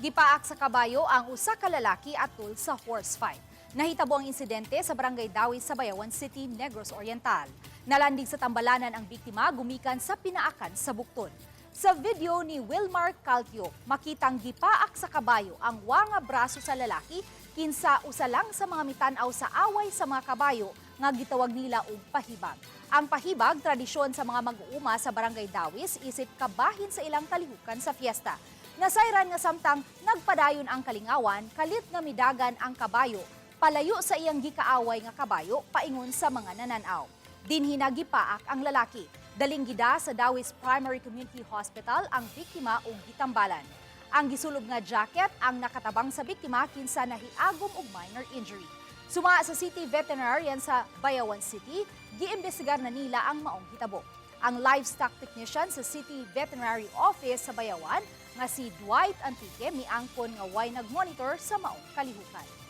Gipaak sa Kabayo ang usa ka lalaki atol sa horse fight. Nahitabo ang insidente sa Barangay Dawi sa Bayawan City, Negros Oriental. Nalandig sa tambalanan ang biktima gumikan sa pinaakan sa bukton. Sa video ni Wilmar Caltio, makitang gipaak sa kabayo ang wanga braso sa lalaki kinsa usa lang sa mga mitanaw sa away sa mga kabayo nga gitawag nila og pahibag. Ang pahibag tradisyon sa mga mag-uuma sa Barangay Dawis isip kabahin sa ilang kalihukan sa fiesta. Nasayran nga samtang nagpadayon ang kalingawan, kalit nga midagan ang kabayo, palayo sa iyang gikaaway nga kabayo, paingon sa mga nananaw. Dinhi na gipaak ang lalaki. Daling gida sa Dawis Primary Community Hospital ang biktima ug gitambalan. Ang gisulob nga jacket ang nakatabang sa biktima kinsa nahiagom og minor injury. Suma sa City Veterinarian sa Bayawan City, giimbestigar na nila ang maong hitabo. Ang livestock technician sa City Veterinary Office sa Bayawan nga si Dwight Antique miangkon nga way nagmonitor sa maong kalihukan.